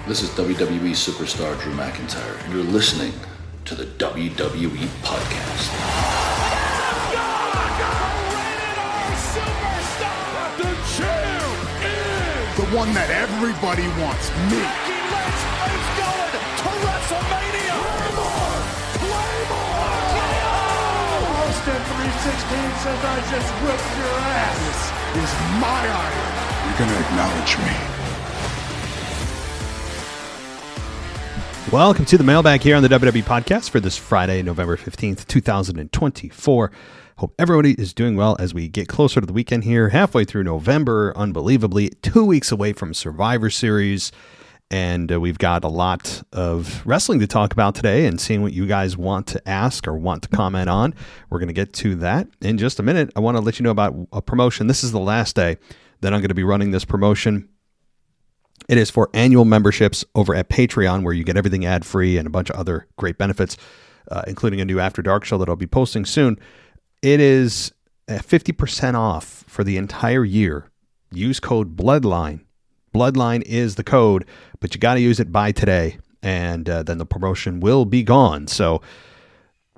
This is WWE superstar Drew McIntyre, and you're listening to the WWE Podcast. The champ is the one that everybody wants, me. Becky Lynch is going to WrestleMania. Claymore! Austin 316 says I just whipped your ass. This is my iron. You're going to acknowledge me. Welcome to the Mailbag here on the WWE Podcast for this Friday, November 15th, 2024. Hope everybody is doing well as we get closer to the weekend here, halfway through November, unbelievably, 2 weeks away from Survivor Series, and we've got a lot of wrestling to talk about today and seeing what you guys want to ask or want to comment on. We're going to get to that in just a minute. I want to let you know about a promotion. This is the last day that I'm going to be running this promotion. It is for annual memberships over at Patreon, where you get everything ad-free and a bunch of other great benefits, including a new After Dark show that I'll be posting soon. It is 50% off for the entire year. Use code BLOODLINE. Bloodline is the code, but you got to use it by today, and then the promotion will be gone. So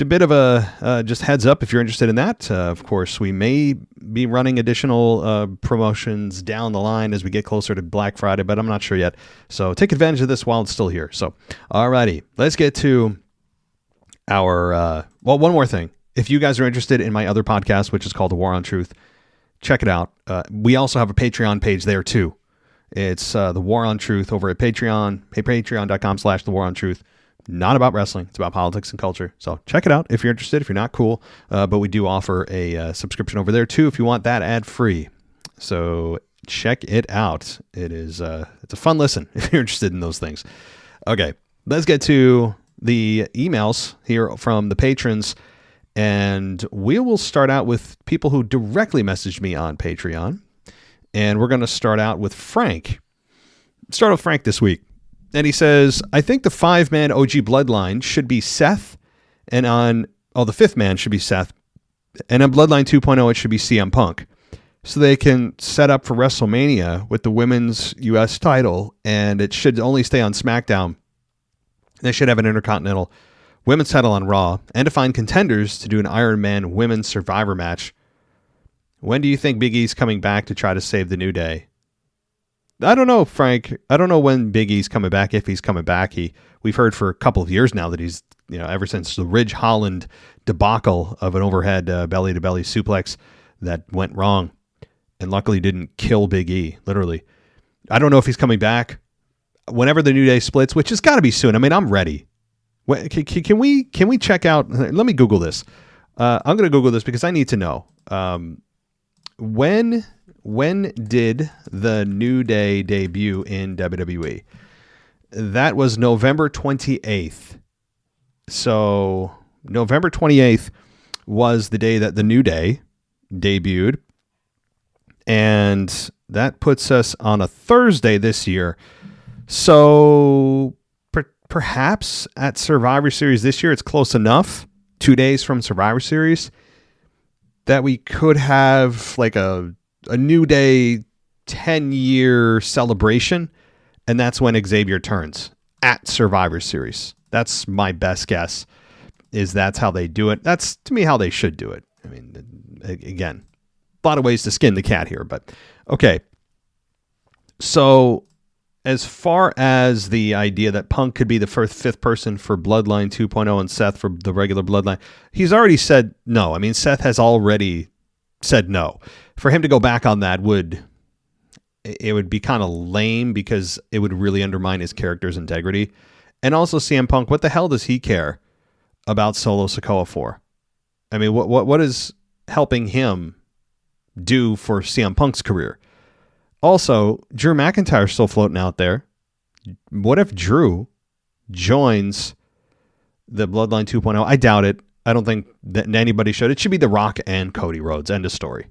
a bit of a just heads up if you're interested in that. Of course, we may be running additional promotions down the line as we get closer to Black Friday, but I'm not sure yet. So take advantage of this while it's still here. So, alrighty, let's get to our, one more thing. If you guys are interested in my other podcast, which is called The War on Truth, check it out. We also have a Patreon page there too. It's The War on Truth over at Patreon, patreon.com/The War on Truth. Not about wrestling. It's about politics and culture. So check it out if you're interested, if you're not cool. But we do offer a subscription over there too if you want that ad-free. So check it out. It's a fun listen if you're interested in those things. Okay, let's get to the emails here from the patrons. And we will start out with people who directly messaged me on Patreon. And we're going to start out with Frank. Start with Frank this week. And he says, I think the 5-man OG Bloodline should be Seth, and the 5th man should be Seth, and on Bloodline 2.0 it should be CM Punk. So they can set up for WrestleMania with the women's U.S. title, and it should only stay on SmackDown. They should have an Intercontinental women's title on Raw, and to find contenders to do an Iron Man women's Survivor match. When do you think Big E's coming back to try to save the New Day? I don't know, Frank. I don't know when Big E's coming back, if he's coming back. We've heard for a couple of years now that he's, ever since the Ridge Holland debacle of an overhead belly-to-belly suplex that went wrong and luckily didn't kill Big E, literally. I don't know if he's coming back. Whenever the New Day splits, which has got to be soon. I mean, I'm ready. Can we check out? Let me Google this. I'm going to Google this because I need to know. When did the New Day debut in WWE? That was November 28th. So November 28th was the day that the New Day debuted. And that puts us on a Thursday this year. So perhaps at Survivor Series this year, it's close enough, 2 days from Survivor Series, that we could have like a New Day 10-year celebration, and that's when Xavier turns at Survivor Series. That's my best guess, is that's how they do it. That's, to me, how they should do it. I mean, again, a lot of ways to skin the cat here, but okay. So as far as the idea that Punk could be the fifth person for Bloodline 2.0 and Seth for the regular Bloodline, he's already said no. I mean, Seth has already said no. For him to go back on that would be kind of lame because it would really undermine his character's integrity. And also CM Punk, what the hell does he care about Solo Sikoa for? I mean, what is helping him do for CM Punk's career? Also, Drew McIntyre's still floating out there. What if Drew joins the Bloodline 2.0? I doubt it. I don't think that anybody should. It should be The Rock and Cody Rhodes. End of story.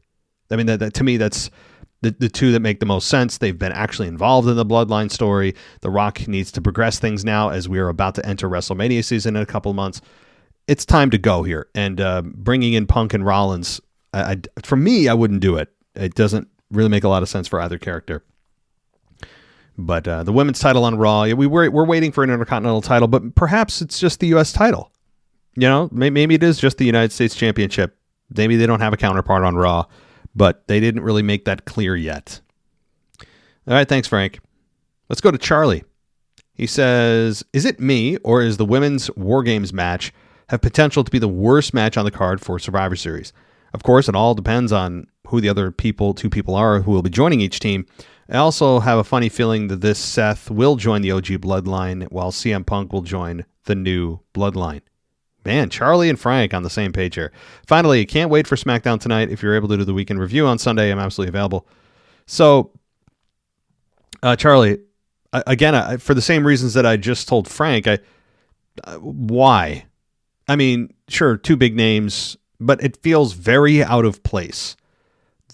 I mean, that to me, that's the two that make the most sense. They've been actually involved in the Bloodline story. The Rock needs to progress things now as we are about to enter WrestleMania season in a couple of months. It's time to go here. And bringing in Punk and Rollins, for me, I wouldn't do it. It doesn't really make a lot of sense for either character. But the women's title on Raw, we're waiting for an Intercontinental title, but perhaps it's just the U.S. title. Maybe it is just the United States Championship. Maybe they don't have a counterpart on Raw, but they didn't really make that clear yet. All right, thanks, Frank. Let's go to Charlie. He says, is it me, or is the women's War Games match have potential to be the worst match on the card for Survivor Series? Of course, it all depends on who the other two people are who will be joining each team. I also have a funny feeling that this Seth will join the OG Bloodline, while CM Punk will join the new Bloodline. Man, Charlie and Frank on the same page here. Finally, can't wait for SmackDown tonight. If you're able to do the weekend review on Sunday, I'm absolutely available. So, Charlie, again, for the same reasons that I just told Frank, why? I mean, sure, two big names, but it feels very out of place.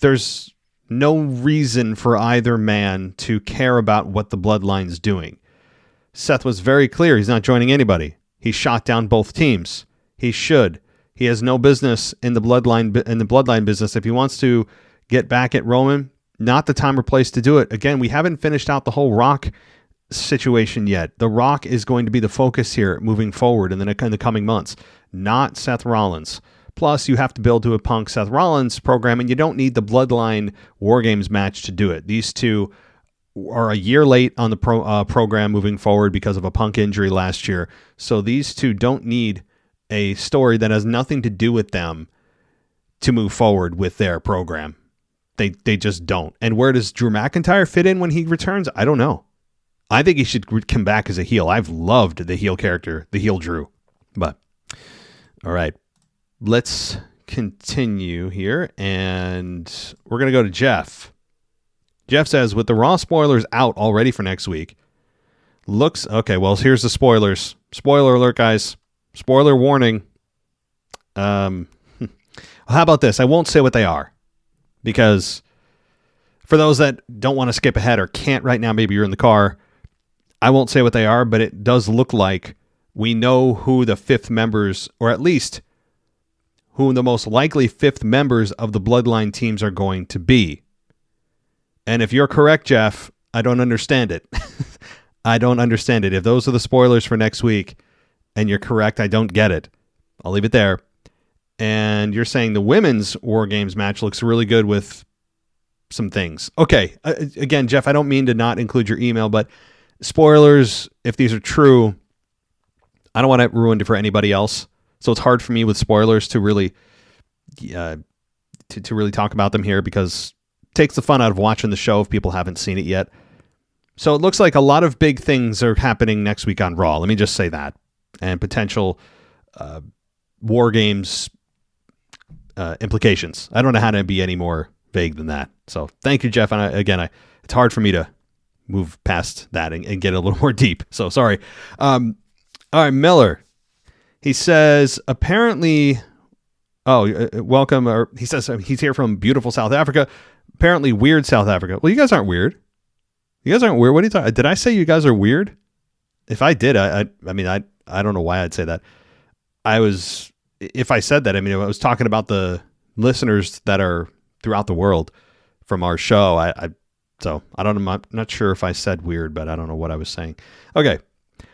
There's no reason for either man to care about what the Bloodline's doing. Seth was very clear. He's not joining anybody. He shot down both teams. He should. He has no business in the bloodline business. If he wants to get back at Roman, not the time or place to do it. Again, we haven't finished out the whole Rock situation yet. The Rock is going to be the focus here moving forward in the coming months, not Seth Rollins. Plus, you have to build to a Punk Seth Rollins program, and you don't need the Bloodline War Games match to do it. These two are a year late on the program moving forward because of a Punk injury last year. So these two don't need a story that has nothing to do with them to move forward with their program. They just don't. And where does Drew McIntyre fit in when he returns? I don't know. I think he should come back as a heel. I've loved the heel character, the heel Drew. But, all right. Let's continue here, and we're going to go to Jeff. Jeff says, with the Raw spoilers out already for next week, okay, well, here's the spoilers. Spoiler alert, guys. Spoiler warning. How about this? I won't say what they are, because for those that don't want to skip ahead or can't right now, maybe you're in the car, I won't say what they are, but it does look like we know who the fifth members, or at least who the most likely fifth members of the Bloodline teams are going to be. And if you're correct, Jeff, I don't understand it. I don't understand it. If those are the spoilers for next week and you're correct, I don't get it. I'll leave it there. And you're saying the women's War Games match looks really good with some things. Okay. Again, Jeff, I don't mean to not include your email, but spoilers, if these are true, I don't want it ruined for anybody else. So it's hard for me with spoilers to really to really talk about them here, because it takes the fun out of watching the show if people haven't seen it yet. So it looks like a lot of big things are happening next week on Raw. Let me just say that. And potential War Games implications. I don't know how to be any more vague than that. So thank you, Jeff. And it's hard for me to move past that and get a little more deep. So sorry. All right, Miller. He says, apparently, welcome. Or he says he's here from beautiful South Africa. Apparently weird South Africa. Well, you guys aren't weird. You guys aren't weird. What are you talking? Did I say you guys are weird? If I did, I don't know why I'd say that. If I said that, I was talking about the listeners that are throughout the world from our show. So I don't know. I'm not sure if I said weird, but I don't know what I was saying. Okay.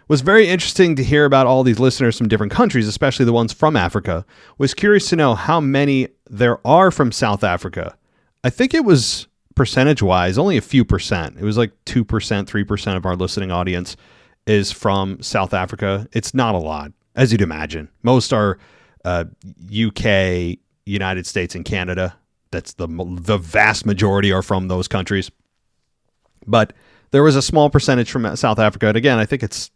Was very interesting to hear about all these listeners from different countries, especially the ones from Africa. Was curious to know how many there are from South Africa. I think it was percentage-wise, only a few percent. It was like 2%, 3% of our listening audience is from South Africa. It's not a lot, as you'd imagine. Most are UK, United States, and Canada. That's the vast majority are from those countries. But there was a small percentage from South Africa. And again, I think it's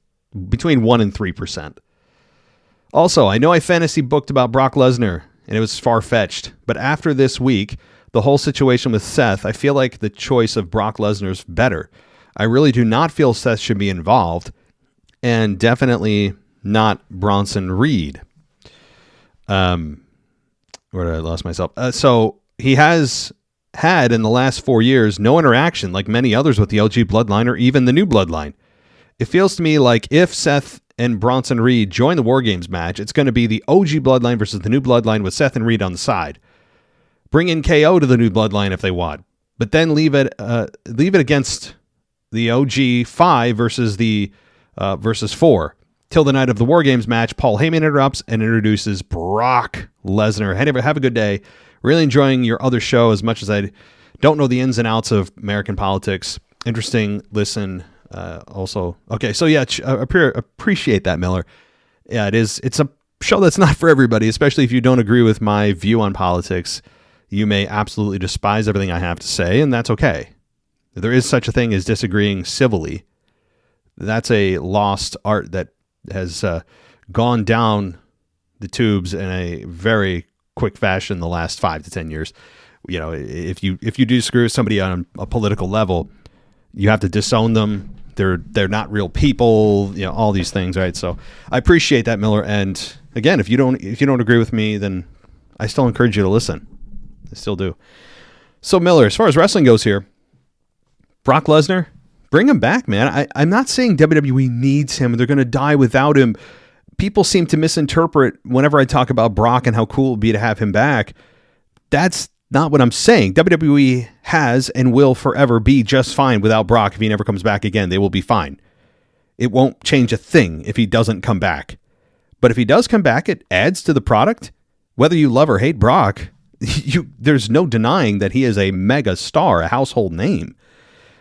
between 1% and 3%. Also, I know I fantasy booked about Brock Lesnar, and it was far-fetched. But after this week, the whole situation with Seth, I feel like the choice of Brock Lesnar is better. I really do not feel Seth should be involved, and definitely not Bronson Reed. Where did I lost myself? So he has had, in the last 4 years, no interaction like many others with the OG Bloodline or even the new Bloodline. It feels to me like if Seth and Bronson Reed join the War Games match, it's going to be the OG Bloodline versus the new Bloodline with Seth and Reed on the side. Bring in KO to the new Bloodline if they want, but then leave it against the OG 5 versus the versus 4. Till the night of the War Games match, Paul Heyman interrupts and introduces Brock Lesnar. Hey, have a good day. Really enjoying your other show as much as I don't know the ins and outs of American politics. Interesting listen. Also, okay, so yeah, appreciate that, Miller. Yeah, it is. It's a show that's not for everybody, especially if you don't agree with my view on politics. You may absolutely despise everything I have to say, and that's okay. There is such a thing as disagreeing civilly. That's a lost art that has gone down the tubes in a very quick fashion the last 5 to 10 years. You know, if you disagree with somebody on a political level, you have to disown them. They're not real people. You know, all these things, right? So I appreciate that, Miller. And again, if you don't agree with me, then I still encourage you to listen. I still do. So Miller, as far as wrestling goes here, Brock Lesnar, bring him back, man. I'm not saying WWE needs him. They're going to die without him. People seem to misinterpret whenever I talk about Brock and how cool it would be to have him back. That's not what I'm saying. WWE has and will forever be just fine without Brock if he never comes back again. They will be fine. It won't change a thing if he doesn't come back. But if he does come back, it adds to the product. Whether you love or hate Brock, there's no denying that he is a mega star, a household name.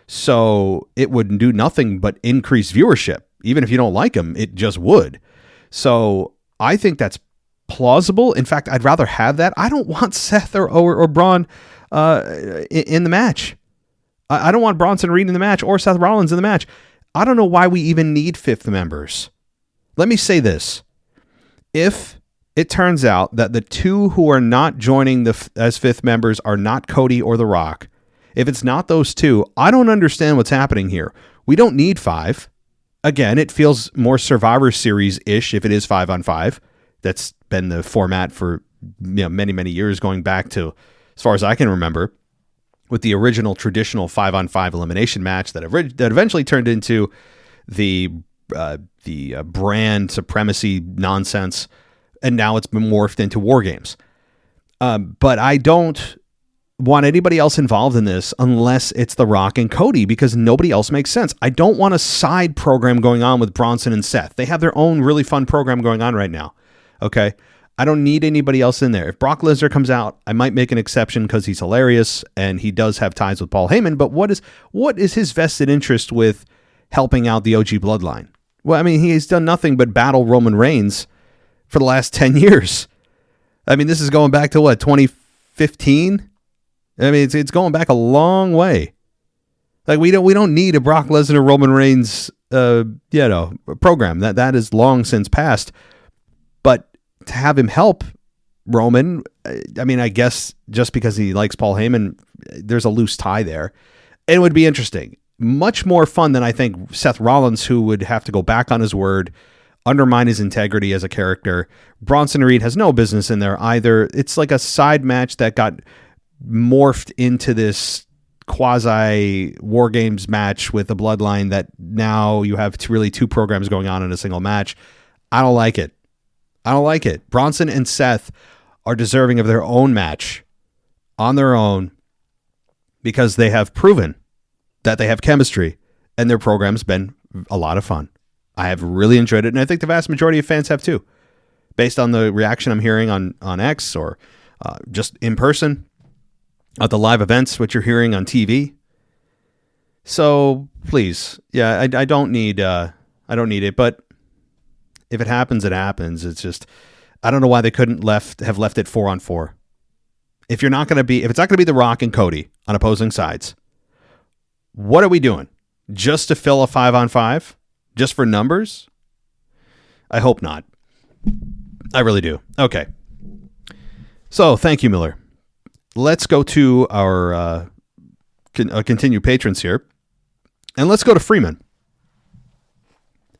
So it would do nothing but increase viewership. Even if you don't like him, it just would. So I think that's plausible. In fact, I'd rather have that. I don't want Seth or Braun in the match. I don't want Bronson Reed in the match or Seth Rollins in the match. I don't know why we even need fifth members. Let me say this. If it turns out that the two who are not joining as fifth members are not Cody or The Rock, if it's not those two, I don't understand what's happening here. We don't need 5. Again, it feels more Survivor Series-ish if it is 5-on-5. That's been the format for many, many years, going back to, as far as I can remember, with the original traditional 5-on-5 elimination match that eventually turned into the brand supremacy nonsense, and now it's been morphed into War Games. But I don't want anybody else involved in this unless it's The Rock and Cody, because nobody else makes sense. I don't want a side program going on with Bronson and Seth. They have their own really fun program going on right now. Okay? I don't need anybody else in there. If Brock Lesnar comes out, I might make an exception because he's hilarious and he does have ties with Paul Heyman, but what is his vested interest with helping out the OG bloodline? Well, I mean, he's done nothing but battle Roman Reigns for the last 10 years. I mean, this is going back to what, 2015? I mean, it's going back a long way. Like, we don't need a Brock Lesnar Roman Reigns program. That is long since passed. But to have him help Roman, I mean, I guess just because he likes Paul Heyman, there's a loose tie there. It would be interesting. Much more fun than I think Seth Rollins, who would have to go back on his word, undermine his integrity as a character. Bronson Reed has no business in there either. It's like a side match that got morphed into this quasi War Games match with the bloodline that now you have two programs going on in a single match. I don't like it. Bronson and Seth are deserving of their own match on their own because they have proven that they have chemistry and their program's been a lot of fun. I have really enjoyed it, and I think the vast majority of fans have too, based on the reaction I'm hearing on X or just in person at the live events, what you're hearing on TV. So please, yeah, I don't need it, but if it happens, it happens. It's just, I don't know why they couldn't have left it 4-on-4. If it's not going to be The Rock and Cody on opposing sides, what are we doing? Just to fill a 5-on-5? Just for numbers? I hope not. I really do. Okay. So thank you, Miller. Let's go to our continued patrons here. And let's go to Freeman.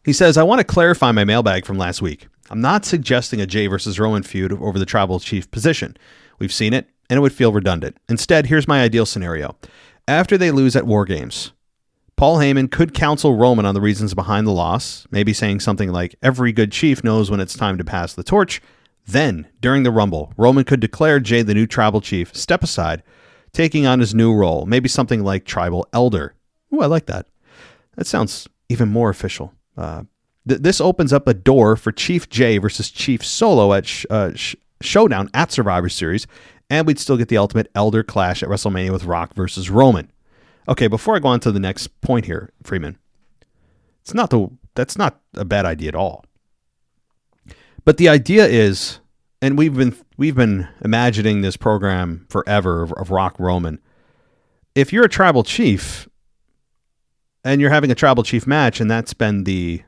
He says, I want to clarify my mailbag from last week. I'm not suggesting a Jay versus Roman feud over the tribal chief position. We've seen it, and it would feel redundant. Instead, here's my ideal scenario. After they lose at War Games, Paul Heyman could counsel Roman on the reasons behind the loss, maybe saying something like, every good chief knows when it's time to pass the torch. Then, during the Rumble, Roman could declare Jay the new tribal chief, step aside, taking on his new role, maybe something like tribal elder. Ooh, I like that. That sounds even more official. This opens up a door for Chief Jay versus Chief Solo at Showdown at Survivor Series, and we'd still get the Ultimate Elder Clash at WrestleMania with Rock versus Roman. Okay, before I go on to the next point here, Freeman, that's not a bad idea at all. But the idea is, and we've been imagining this program forever of Rock Roman. If you're a tribal chief and you're having a tribal chief match, and that's been the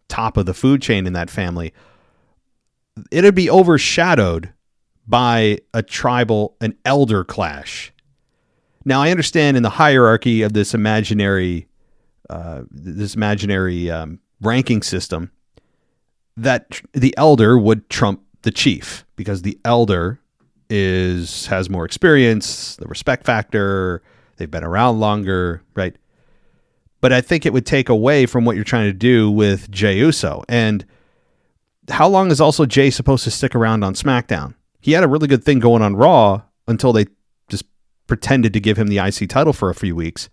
top of the food chain in that family, it'd be overshadowed by an elder clash. Now, I understand in the hierarchy of this imaginary ranking system that the elder would trump the chief because the elder has more experience, the respect factor, they've been around longer, right? But I think it would take away from what you're trying to do with Jey Uso. And how long is also Jey supposed to stick around on SmackDown? He had a really good thing going on Raw until they just pretended to give him the IC title for a few weeks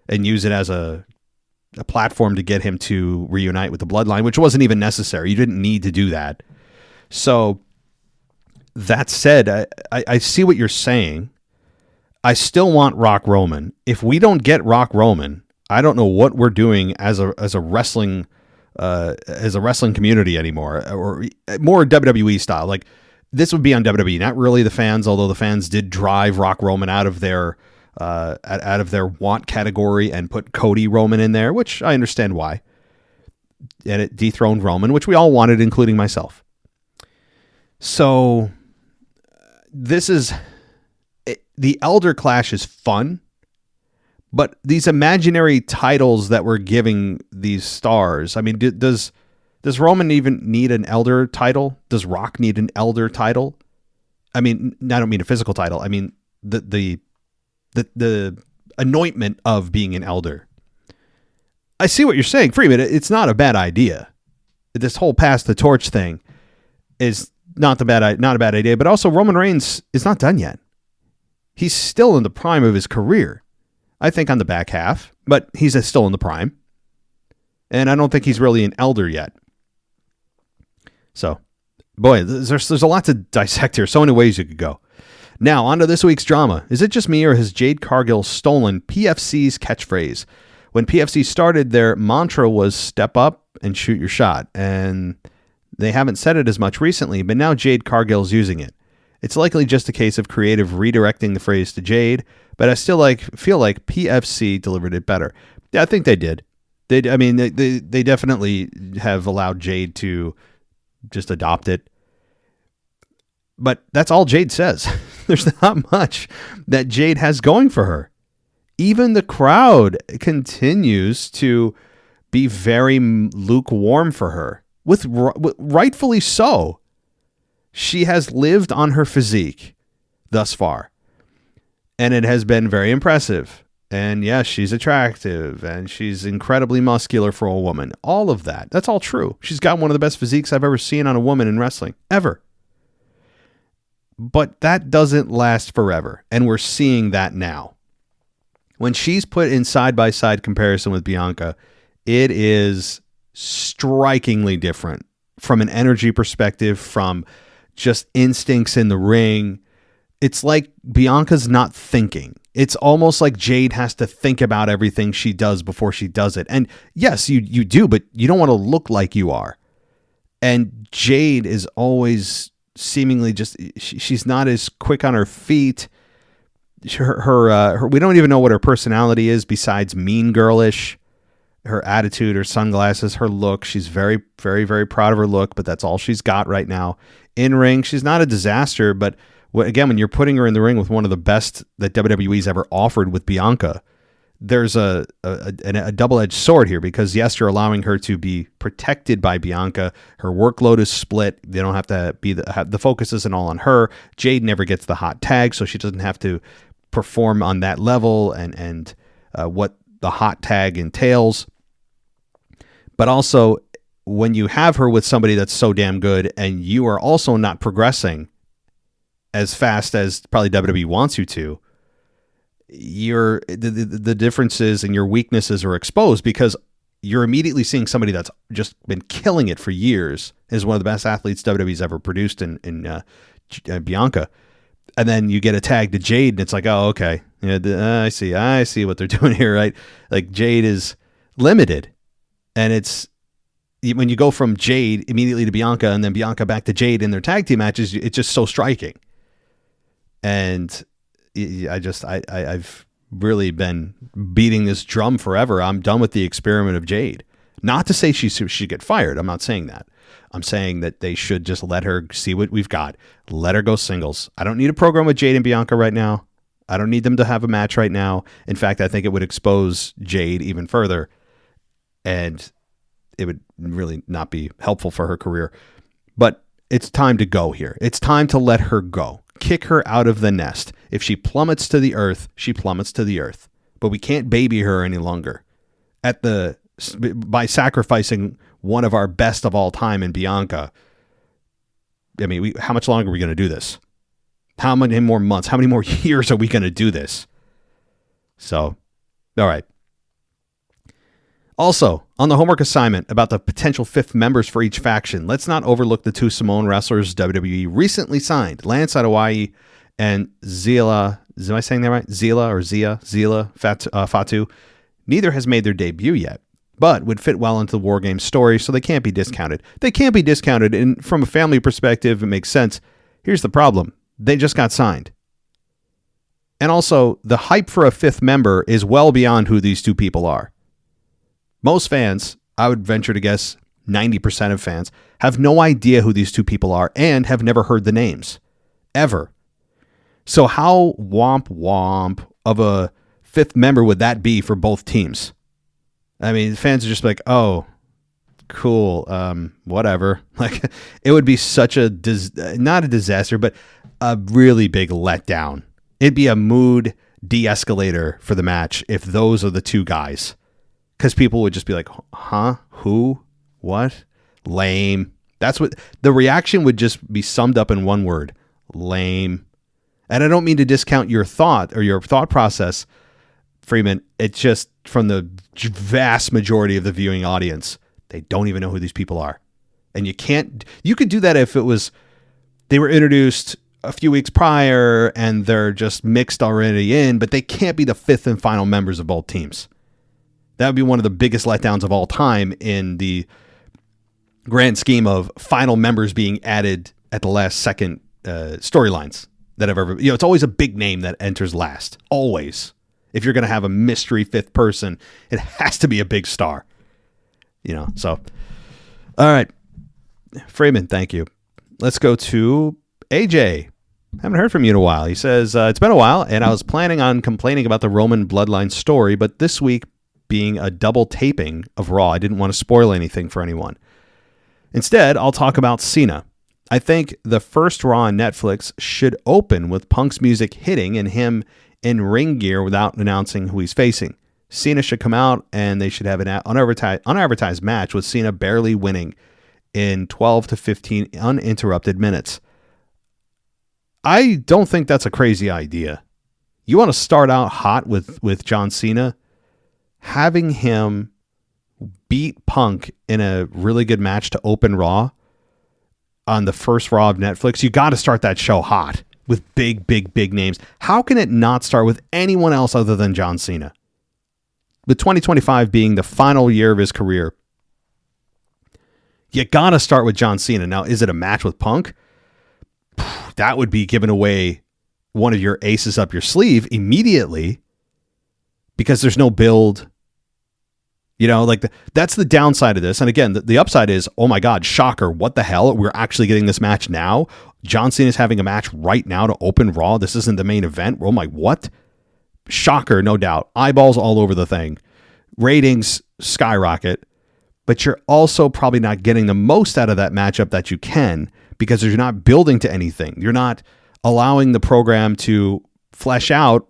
and use it as a platform to get him to reunite with the Bloodline, which wasn't even necessary. You didn't need to do that. So that said, I see what you're saying. I still want Rock Roman. If we don't get Rock Roman, I don't know what we're doing as a wrestling community anymore, or more WWE style. Like this would be on WWE, not really the fans, although the fans did drive Rock Roman out of their want category and put Cody Roman in there, which I understand why. And it dethroned Roman, which we all wanted, including myself. So the Elder Clash is fun, but these imaginary titles that we're giving these stars, I mean, does Roman even need an Elder title? Does Rock need an Elder title? I mean, I don't mean a physical title. I mean the anointment of being an elder. I see what you're saying, Freeman. It's not a bad idea. This whole pass the torch thing is not a bad idea, but also Roman Reigns is not done yet. He's still in the prime of his career. I think on the back half, but he's still in the prime. And I don't think he's really an elder yet. So, boy, there's a lot to dissect here. So many ways you could go. Now, on to this week's drama. Is it just me, or has Jade Cargill stolen PFC's catchphrase? When PFC started, their mantra was step up and shoot your shot. And they haven't said it as much recently, but now Jade Cargill's using it. It's likely just a case of creative redirecting the phrase to Jade, but I still feel like PFC delivered it better. Yeah, I think they did. They definitely have allowed Jade to just adopt it. But that's all Jade says. There's not much that Jade has going for her. Even the crowd continues to be very lukewarm for her, with rightfully so. She has lived on her physique thus far, and it has been very impressive. And yes, she's attractive, and she's incredibly muscular for a woman. All of that. That's all true. She's got one of the best physiques I've ever seen on a woman in wrestling, ever. But that doesn't last forever, and we're seeing that now. When she's put in side-by-side comparison with Bianca, it is strikingly different from an energy perspective, from just instincts in the ring. It's like Bianca's not thinking. It's almost like Jade has to think about everything she does before she does it. And yes, you do, but you don't want to look like you are. And Jade is always seemingly just, she's not as quick on her feet. Her we don't even know what her personality is besides mean girlish. Her attitude, her sunglasses, her look. She's very, very, very proud of her look, but that's all she's got right now. In ring, she's not a disaster, but again, when you're putting her in the ring with one of the best that WWE's ever offered with Bianca, there's a double-edged sword here, because yes, you're allowing her to be protected by Bianca. Her workload is split. They don't have to be the focus isn't all on her. Jade never gets the hot tag, so she doesn't have to perform on that level and what the hot tag entails. But also, when you have her with somebody that's so damn good and you are also not progressing as fast as probably WWE wants you to, the differences and your weaknesses are exposed, because you're immediately seeing somebody that's just been killing it for years, is one of the best athletes WWE's ever produced in Bianca. And then you get a tag to Jade, and it's like, oh, okay. I see what they're doing here, right? Like, Jade is limited. And it's, when you go from Jade immediately to Bianca and then Bianca back to Jade in their tag team matches, it's just so striking. And I've really been beating this drum forever. I'm done with the experiment of Jade. Not to say she should get fired. I'm not saying that. I'm saying that they should just let her see what we've got. Let her go singles. I don't need a program with Jade and Bianca right now. I don't need them to have a match right now. In fact, I think it would expose Jade even further, and it would really not be helpful for her career. But it's time to go here. It's time to let her go. Kick her out of the nest. If she plummets to the earth, she plummets to the earth. But we can't baby her any longer. By sacrificing one of our best of all time in Bianca. I mean, how much longer are we going to do this? How many more months? How many more years are we going to do this? So, all right. Also, on the homework assignment about the potential fifth members for each faction, let's not overlook the two Samoan wrestlers WWE recently signed, Lance Hawaii and Zila. Am I saying that right? Zila Fatu. Neither has made their debut yet, but would fit well into the War Games story, so they can't be discounted. They can't be discounted, and from a family perspective, it makes sense. Here's the problem. They just got signed. And also, the hype for a fifth member is well beyond who these two people are. Most fans, I would venture to guess 90% of fans, have no idea who these two people are and have never heard the names. Ever. So how womp of a fifth member would that be for both teams? I mean, fans are just like, oh, cool, whatever. Like, it would be such a, not a disaster, but a really big letdown. It'd be a mood de-escalator for the match if those are the two guys. Because people would just be like, huh? Who? What? Lame. That's what the reaction would just be summed up in one word. Lame. And I don't mean to discount your thought or your thought process, Freeman. It's just from the vast majority of the viewing audience, they don't even know who these people are. And you could do that if it was, they were introduced a few weeks prior and they're just mixed already in, but they can't be the fifth and final members of both teams. That would be one of the biggest letdowns of all time in the grand scheme of final members being added at the last second storylines that have ever, it's always a big name that enters last. Always. If you're going to have a mystery fifth person, it has to be a big star. So. All right. Freeman, thank you. Let's go to AJ. Haven't heard from you in a while. He says, it's been a while, and I was planning on complaining about the Roman bloodline story, but this week, being a double taping of Raw, I didn't want to spoil anything for anyone. Instead, I'll talk about Cena. I think the first Raw on Netflix should open with Punk's music hitting and him in ring gear without announcing who he's facing. Cena should come out and they should have an unadvertised match with Cena barely winning in 12 to 15 uninterrupted minutes. I don't think that's a crazy idea. You want to start out hot with John Cena? Having him beat Punk in a really good match to open Raw on the first Raw of Netflix, you got to start that show hot with big names. How can it not start with anyone else other than John Cena? With 2025 being the final year of his career, you got to start with John Cena. Now, is it a match with Punk? That would be giving away one of your aces up your sleeve immediately because there's no build. That's the downside of this. And again, the upside is, oh my God, shocker. What the hell? We're actually getting this match now. John Cena is having a match right now to open Raw. This isn't the main event. Oh my, what? Shocker, no doubt. Eyeballs all over the thing. Ratings skyrocket. But you're also probably not getting the most out of that matchup that you can because you're not building to anything. You're not allowing the program to flesh out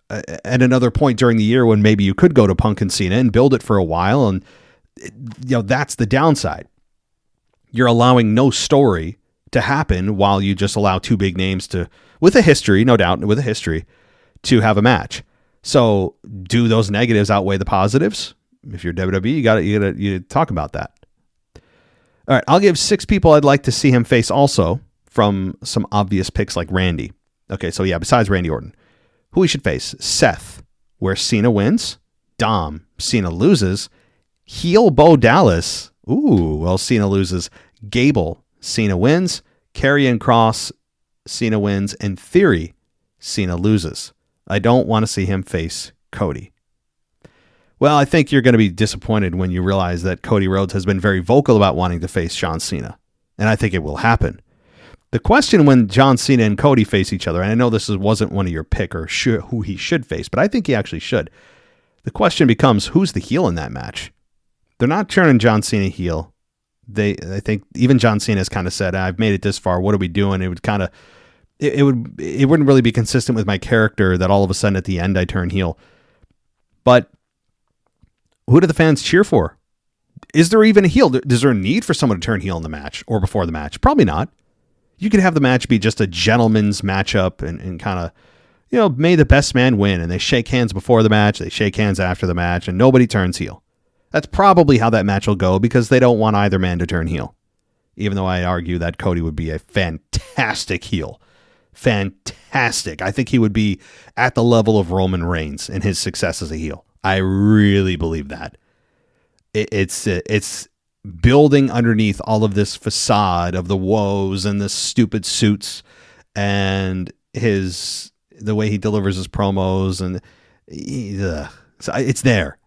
at another point during the year when maybe you could go to Punk and Cena and build it for a while. And, that's the downside. You're allowing no story to happen while you just allow two big names with a history, no doubt, to have a match. So do those negatives outweigh the positives? if you're WWE, you gotta talk about that. All right, I'll give 6 people I'd like to see him face also from some obvious picks like Randy. Okay, so yeah, besides Randy Orton, who he should face: Seth, where Cena wins; Dom, Cena loses; heel Bo Dallas. Ooh, well, Cena loses; Gable, Cena wins; Karrion Kross, Cena wins; and Theory, Cena loses. I don't want to see him face Cody. Well, I think you're going to be disappointed when you realize that Cody Rhodes has been very vocal about wanting to face John Cena, and I think it will happen. The question when John Cena and Cody face each other, and I know this wasn't one of your pick or who he should face, but I think he actually should. The question becomes, who's the heel in that match? They're not turning John Cena heel. I think even John Cena has kind of said, I've made it this far. What are we doing? It would kind of, it wouldn't really be consistent with my character that all of a sudden at the end I turn heel. But who do the fans cheer for? Is there even a heel? Is there a need for someone to turn heel in the match or before the match? Probably not. You could have the match be just a gentleman's matchup and kind of, may the best man win. And they shake hands before the match. They shake hands after the match and nobody turns heel. That's probably how that match will go because they don't want either man to turn heel. Even though I argue that Cody would be a fantastic heel. Fantastic. I think he would be at the level of Roman Reigns in his success as a heel. I really believe that. It's building underneath all of this facade of the woes and the stupid suits and the way he delivers his promos and so it's there.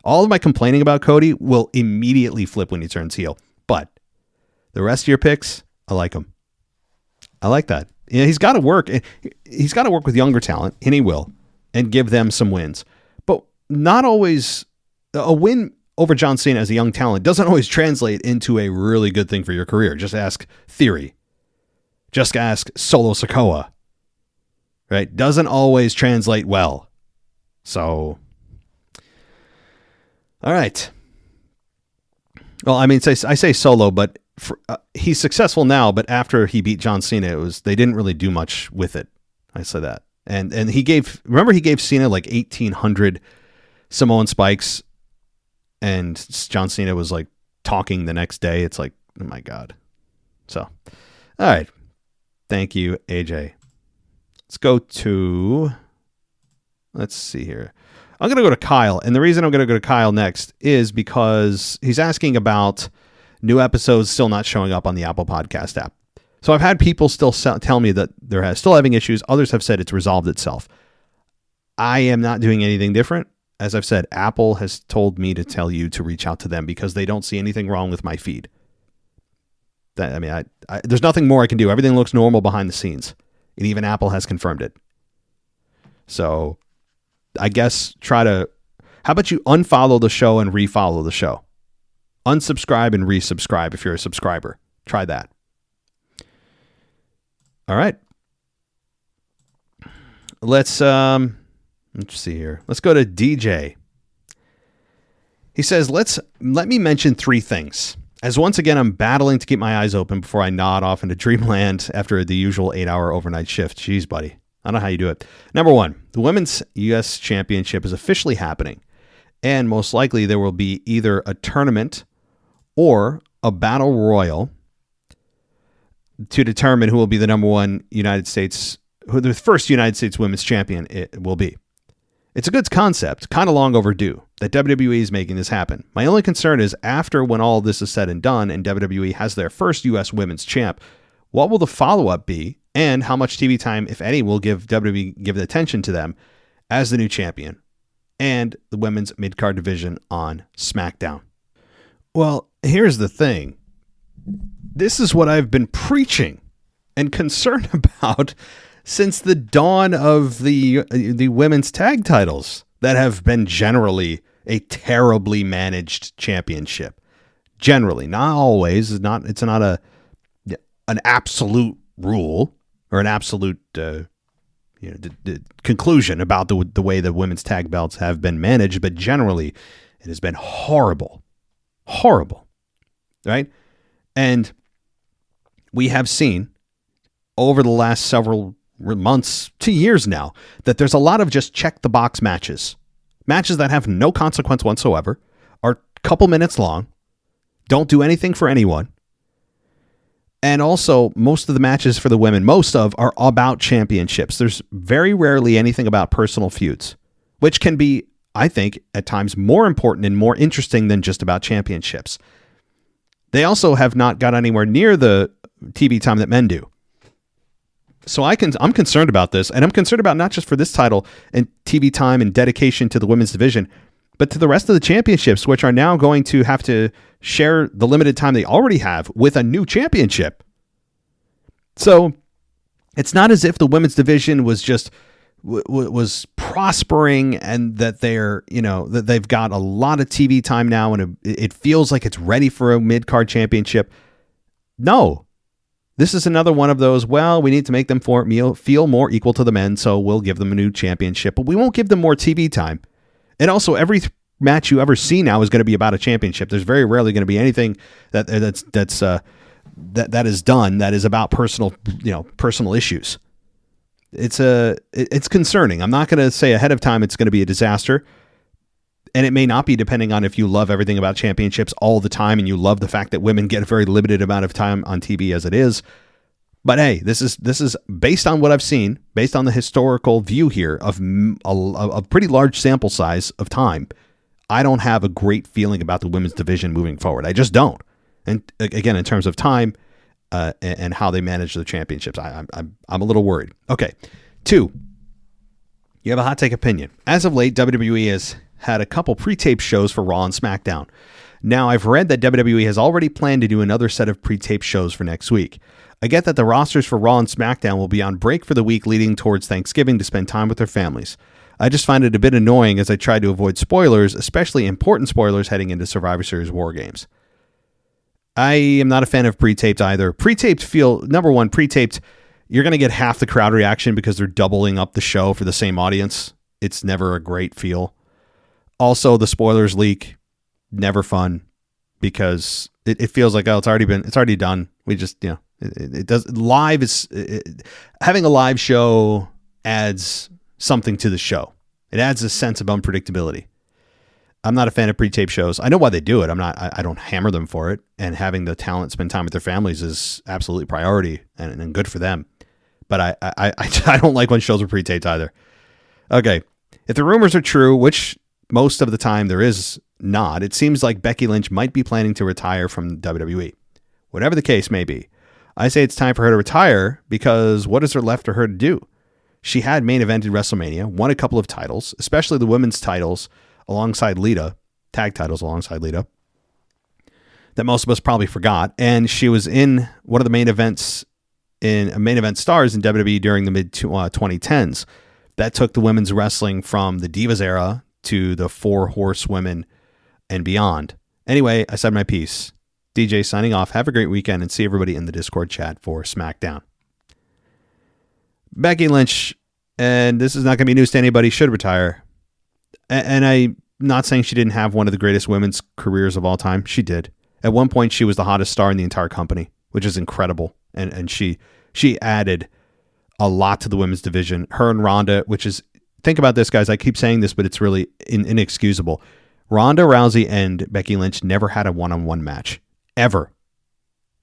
All of my complaining about Cody will immediately flip when he turns heel. But the rest of your picks, I like them. I like that. He's got to work. He's got to work with younger talent, and he will, and give them some wins. But not always a win over John Cena as a young talent doesn't always translate into a really good thing for your career. Just ask Theory. Just ask Solo Sikoa. Right? Doesn't always translate well. So, all right. Well, I mean, I say Solo, but he's successful now. But after he beat John Cena, they didn't really do much with it. I say that, and he gave Cena like 1,800 Samoan spikes, and John Cena was like talking the next day. It's like, oh my God. So, all right. Thank you, AJ. Let's see here. I'm going to go to Kyle. And the reason I'm going to go to Kyle next is because he's asking about new episodes still not showing up on the Apple Podcast app. So I've had people still tell me that they're still having issues. Others have said it's resolved itself. I am not doing anything different. As I've said, Apple has told me to tell you to reach out to them because they don't see anything wrong with my feed. There's nothing more I can do. Everything looks normal behind the scenes. And even Apple has confirmed it. So I guess how about you unfollow the show and refollow the show? Unsubscribe and resubscribe if you're a subscriber. Try that. All right. Let's see here. Let's go to DJ. He says, let me mention 3 things. As once again, I'm battling to keep my eyes open before I nod off into dreamland after the usual 8-hour overnight shift. Jeez, buddy. I don't know how you do it. Number 1, the Women's U.S. Championship is officially happening. And most likely there will be either a tournament or a battle royal to determine who will be the number 1 who the first United States Women's Champion it will be. It's a good concept, kind of long overdue, that WWE is making this happen. My only concern is after when all this is said and done and WWE has their first U.S. Women's Champ, what will the follow-up be and how much TV time, if any, will WWE give the attention to them as the new champion and the women's mid-card division on SmackDown? Well, here's the thing. This is what I've been preaching and concerned about since the dawn of the women's tag titles that have been generally a terribly managed championship. Generally, not always. It's not an absolute rule or an absolute the conclusion about the way the women's tag belts have been managed, but generally it has been horrible, right? And we have seen over the last several months to years now that there's a lot of just check the box matches that have no consequence whatsoever, couple minutes long, don't do anything for anyone. And also, most of the matches for the women, are about championships. There's very rarely anything about personal feuds, which can be, I think, at times more important and more interesting than just about championships. They also have not got anywhere near the TV time that men do. So I'm concerned about this, and I'm concerned about not just for this title and TV time and dedication to the women's division, but to the rest of the championships, which are now going to have to share the limited time they already have with a new championship. So it's not as if the women's division was just was prospering and that that they've got a lot of TV time now and it feels like it's ready for a mid-card championship. No. This is another one of those, well, we need to make them feel more equal to the men, so we'll give them a new championship, but we won't give them more TV time. And also, every match you ever see now is going to be about a championship. There's very rarely going to be anything that is done that is about personal issues. It's concerning. I'm not going to say ahead of time it's going to be a disaster. And it may not be, depending on if you love everything about championships all the time and you love the fact that women get a very limited amount of time on TV as it is. But hey, this is based on what I've seen, based on the historical view here of a pretty large sample size of time. I don't have a great feeling about the women's division moving forward. I just don't. And again, in terms of time and how they manage the championships, I'm a little worried. Okay, 2. You have a hot take opinion. As of late, WWE has had a couple pre-taped shows for Raw and SmackDown. Now, I've read that WWE has already planned to do another set of pre-taped shows for next week. I get that the rosters for Raw and SmackDown will be on break for the week leading towards Thanksgiving to spend time with their families. I just find it a bit annoying as I try to avoid spoilers, especially important spoilers heading into Survivor Series War Games. I am not a fan of pre-taped either. Pre-taped number one, pre-taped, you're going to get half the crowd reaction because they're doubling up the show for the same audience. It's never a great feel. Also, the spoilers leak, never fun because it feels like, it's already done. We just, it does having a live show adds something to the show. It adds a sense of unpredictability. I'm not a fan of pre-tape shows. I know why they do it. I don't hammer them for it. And having the talent spend time with their families is absolutely priority and good for them. But I don't like when shows are pre-taped either. Okay. If the rumors are true, which most of the time there is not, it seems like Becky Lynch might be planning to retire from WWE. Whatever the case may be, I say it's time for her to retire because what is there left for her to do? She had main evented WrestleMania, won a couple of titles, especially the women's titles alongside Lita, tag titles alongside Lita, that most of us probably forgot. And she was in one of the main event stars in WWE during the mid 2010s. That took the women's wrestling from the Divas era to the 4 horsewomen and beyond. Anyway, I said my piece. DJ signing off. Have a great weekend and see everybody in the Discord chat for SmackDown. Becky Lynch, and this is not going to be news to anybody, should retire. And I'm not saying she didn't have one of the greatest women's careers of all time. She did. At one point, she was the hottest star in the entire company, which is incredible. And she added a lot to the women's division. Her and Ronda, which is, think about this, guys. I keep saying this, but it's really inexcusable. Ronda Rousey and Becky Lynch never had a one-on-one match. Ever.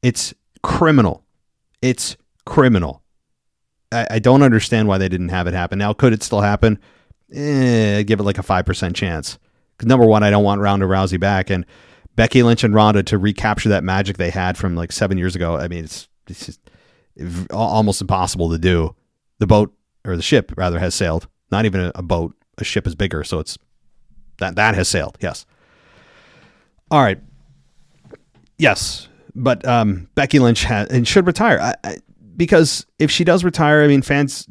It's criminal. It's criminal. I don't understand why they didn't have it happen. Now, could it still happen? I'd give it like a 5% chance. Because number one, I don't want Ronda Rousey back. And Becky Lynch and Ronda to recapture that magic they had from like 7 years ago. I mean, it's just almost impossible to do. The boat, or the ship rather, has sailed. Not even a boat. A ship is bigger. So it's that has sailed. Yes. All right. Yes. But Becky Lynch should retire. Because if she does retire, I mean, fans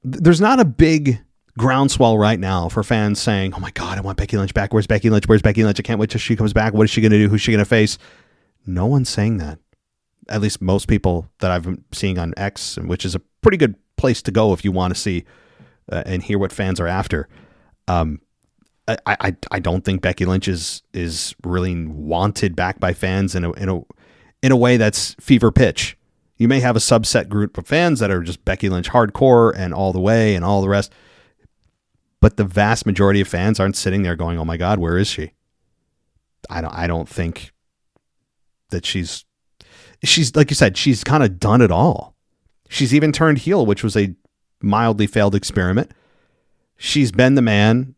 there's not a big groundswell right now for fans saying, oh my God, I want Becky Lynch back. Where's Becky Lynch? Where's Becky Lynch? I can't wait till she comes back. What is she going to do? Who's she going to face? No one's saying that. At least most people that I've been seeing on X, which is a pretty good place to go if you want to see and hear what fans are after. I don't think Becky Lynch is really wanted back by fans in a way that's fever pitch. You may have a subset group of fans that are just Becky Lynch hardcore and all the way and all the rest. But the vast majority of fans aren't sitting there going, oh my God, where is she? I don't think that she's like you said, she's kind of done it all. She's even turned heel, which was a mildly failed experiment. She's been the man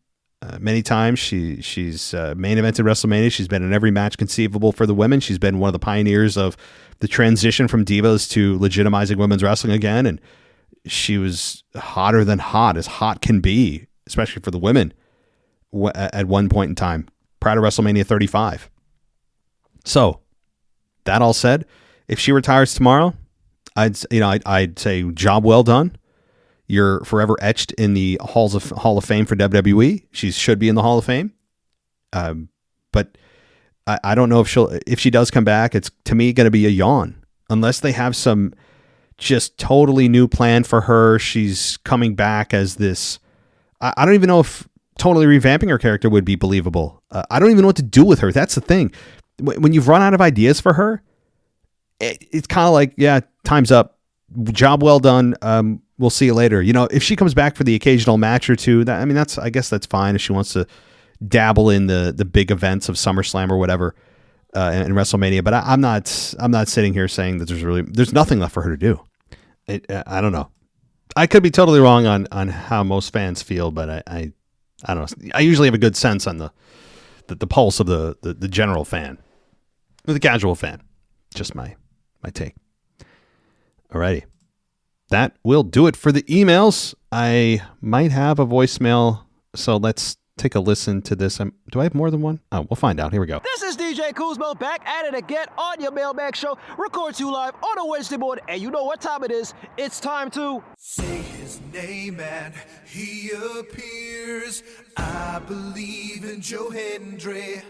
many times. She's main evented WrestleMania. She's been in every match conceivable for the women. She's been one of the pioneers of the transition from divas to legitimizing women's wrestling again. And she was hotter than hot, as hot can be, especially for the women at one point in time, prior to WrestleMania 35. So that all said, if she retires tomorrow, I'd say job well done. You're forever etched in the Hall of Fame for WWE. She should be in the Hall of Fame. But I don't know if she does come back, it's to me going to be a yawn unless they have some just totally new plan for her. She's coming back as this. I don't even know if totally revamping her character would be believable. I don't even know what to do with her. That's the thing. When you've run out of ideas for her, it's kind of like, yeah, time's up. Job well done. We'll see you later. If she comes back for the occasional match or two, I guess that's fine if she wants to dabble in the big events of SummerSlam or whatever and WrestleMania. But I'm not sitting here saying that there's nothing left for her to do. I don't know. I could be totally wrong on how most fans feel, but I don't know. I usually have a good sense on the pulse of the general fan, or the casual fan. Just my take. Alrighty. That will do it for the emails. I might have a voicemail, so let's take a listen to this. Do I have more than one? Oh, we'll find out. Here we go. This is DJ Kuzmo back at it again on your Mailbag show. Record you live on a Wednesday morning, and you know what time it is. It's time to say his name and he appears. I believe in Joe Hendry.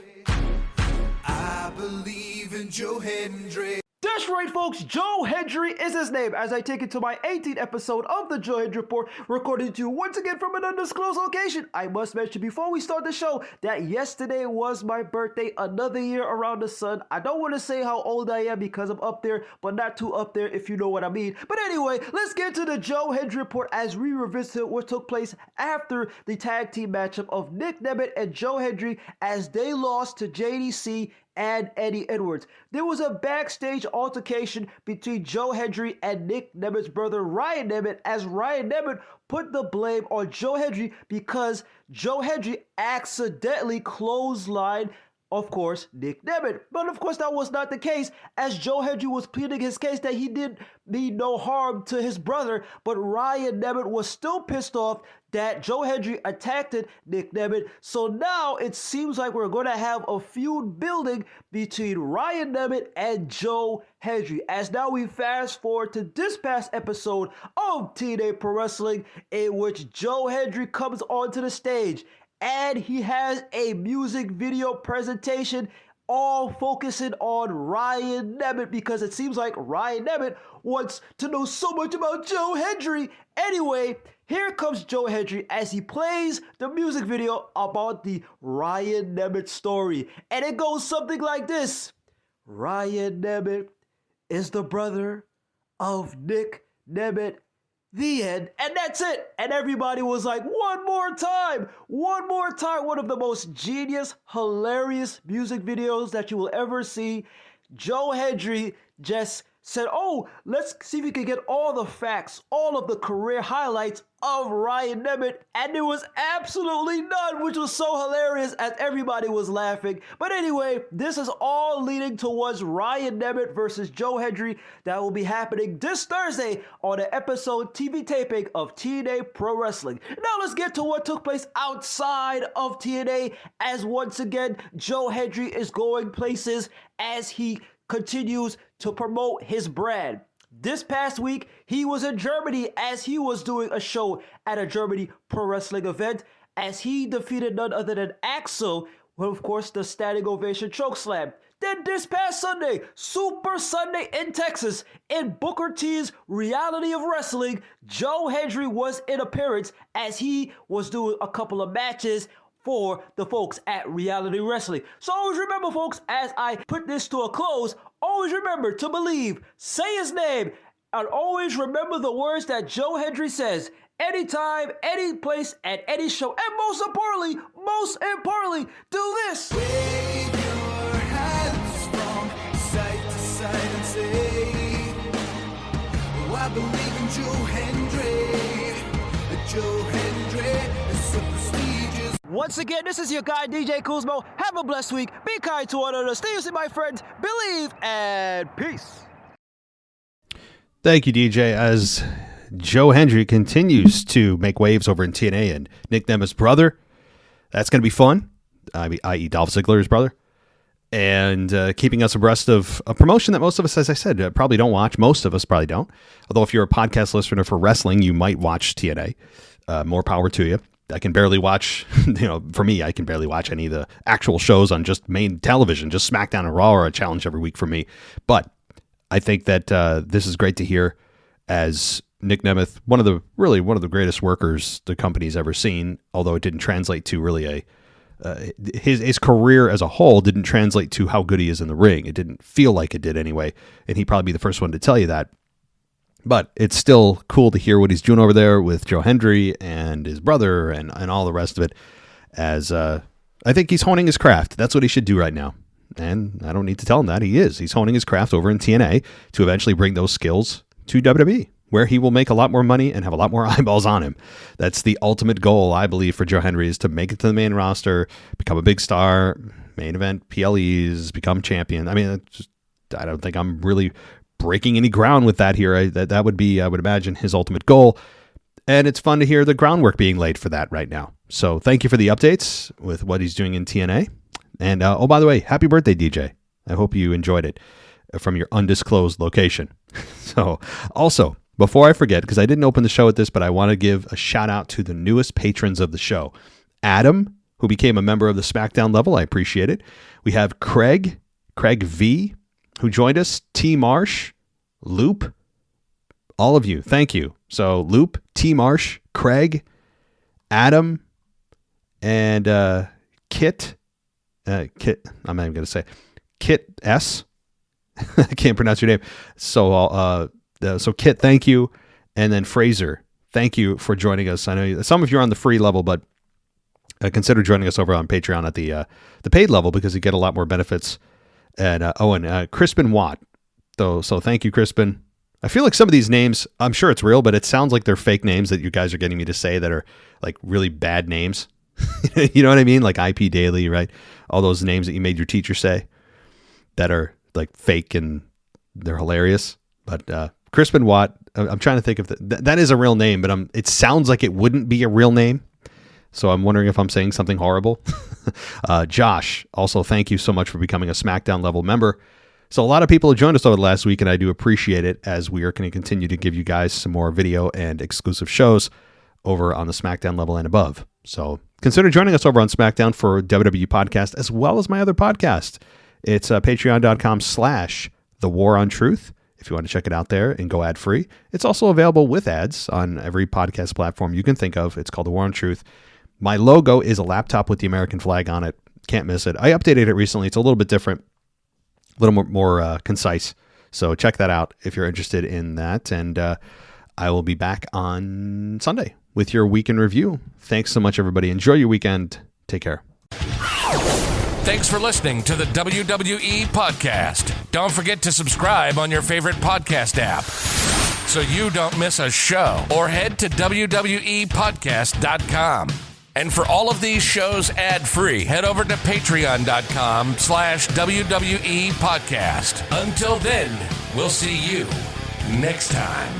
I believe in Joe Hendry. That's right, folks. Joe Hendry is his name, as I take it to my 18th episode of the Joe Hendry Report, recorded to you once again from an undisclosed location. I must mention before we start the show that yesterday was my birthday, another year around the sun. I don't want to say how old I am because I'm up there, but not too up there, if you know what I mean. But anyway, let's get to the Joe Hendry Report as we revisit what took place after the tag team matchup of Nick Nemeth and Joe Hendry as they lost to JDC and Eddie Edwards. There was a backstage altercation between Joe Hendry and Nick Nemeth's brother Ryan Nemeth, as Ryan Nemeth put the blame on Joe Hendry because Joe Hendry accidentally clotheslined, of course, Nick Nemeth. But of course that was not the case, as Joe Hendry was pleading his case that he didn't mean no harm to his brother, but Ryan Nemeth was still pissed off that Joe Hendry attacked Nick Nemeth. So now it seems like we're going to have a feud building between Ryan Nemeth and Joe Hendry. As now we fast forward to this past episode of TNA Pro Wrestling, in which Joe Hendry comes onto the stage and he has a music video presentation all focusing on Ryan Nemeth, because it seems like Ryan Nemeth wants to know so much about Joe Hendry. Anyway, here comes Joe Hendry as he plays the music video about the Ryan Nemeth story. And it goes something like this. Ryan Nemeth is the brother of Nick Nemeth. The end. And that's it. And everybody was like, one more time. One of the most genius, hilarious music videos that you will ever see. Joe Hendry just said, oh, let's see if we can get all the facts, all of the career highlights of Ryan Nemeth, and there was absolutely none, which was so hilarious as everybody was laughing. But anyway, this is all leading towards Ryan Nemeth versus Joe Hendry that will be happening this Thursday on an episode TV taping of TNA Pro Wrestling. Now let's get to what took place outside of TNA, as once again, Joe Hendry is going places as he continues to promote his brand. This past week, he was in Germany as he was doing a show at a Germany pro wrestling event as he defeated none other than Axel with, of course, the standing ovation chokeslam. Then this past Sunday, Super Sunday in Texas, in Booker T's Reality of Wrestling, Joe Hendry was in appearance as he was doing a couple of matches for the folks at Reality Wrestling. So always remember, folks, as I put this to a close, always remember to believe, say his name, and always remember the words that Joe Hendry says, anytime, any place, at any show, and most importantly, do this. Wave your Once again, this is your guy, DJ Kuzmo. Have a blessed week. Be kind to one another. Stay safe, my friends. Believe and peace. Thank you, DJ. As Joe Hendry continues to make waves over in TNA and nickname his brother, that's going to be fun, i.e. Dolph Ziggler's brother, and keeping us abreast of a promotion that most of us, as I said, probably don't watch. Most of us probably don't. Although if you're a podcast listener for wrestling, you might watch TNA. More power to you. I can barely watch, for me, I can barely watch any of the actual shows on just main television. Just SmackDown and Raw are a challenge every week for me. But I think that this is great to hear, as Nick Nemeth, one of the greatest workers the company's ever seen, although it didn't translate to really his career as a whole didn't translate to how good he is in the ring. It didn't feel like it did anyway, and he'd probably be the first one to tell you that. But it's still cool to hear what he's doing over there with Joe Hendry and his brother and all the rest of it, as I think he's honing his craft. That's what he should do right now. And I don't need to tell him that. He is. He's honing his craft over in TNA to eventually bring those skills to WWE, where he will make a lot more money and have a lot more eyeballs on him. That's the ultimate goal, I believe, for Joe Hendry, is to make it to the main roster, become a big star, main event, PLEs, become champion. I mean, I don't think I'm really breaking any ground with that here. That would be, I would imagine, his ultimate goal. And it's fun to hear the groundwork being laid for that right now. So thank you for the updates with what he's doing in TNA. And, oh, by the way, happy birthday, DJ. I hope you enjoyed it from your undisclosed location. So also, before I forget, because I didn't open the show with this, but I want to give a shout out to the newest patrons of the show. Adam, who became a member of the SmackDown level. I appreciate it. We have Craig V, who joined us, T. Marsh, Loop, all of you. Thank you. So Loop, T. Marsh, Craig, Adam, and Kit, I'm not even going to say Kit S. I can't pronounce your name. So Kit, thank you. And then Fraser, thank you for joining us. I know some of you are on the free level, but consider joining us over on Patreon at the paid level, because you get a lot more benefits. And Crispin Watt, though. So thank you, Crispin. I feel like some of these names, I'm sure it's real, but it sounds like they're fake names that you guys are getting me to say that are like really bad names. You know what I mean? Like IP Daily, right? All those names that you made your teacher say that are like fake and they're hilarious. But Crispin Watt, I'm trying to think if that is a real name, but it sounds like it wouldn't be a real name. So I'm wondering if I'm saying something horrible. Josh, also thank you so much for becoming a SmackDown level member. So a lot of people have joined us over the last week, and I do appreciate it, as we are going to continue to give you guys some more video and exclusive shows over on the SmackDown level and above. So consider joining us over on SmackDown for WWE Podcast, as well as my other podcast. It's patreon.com/The War on Truth. If you want to check it out there and go ad free. It's also available with ads on every podcast platform you can think of. It's called The War on Truth. My logo is a laptop with the American flag on it. Can't miss it. I updated it recently. It's a little bit different, a little more concise. So check that out if you're interested in that. And I will be back on Sunday with your weekend review. Thanks so much, everybody. Enjoy your weekend. Take care. Thanks for listening to the WWE Podcast. Don't forget to subscribe on your favorite podcast app so you don't miss a show, or head to WWEpodcast.com. And for all of these shows ad-free, head over to patreon.com/WWE Podcast. Until then, we'll see you next time.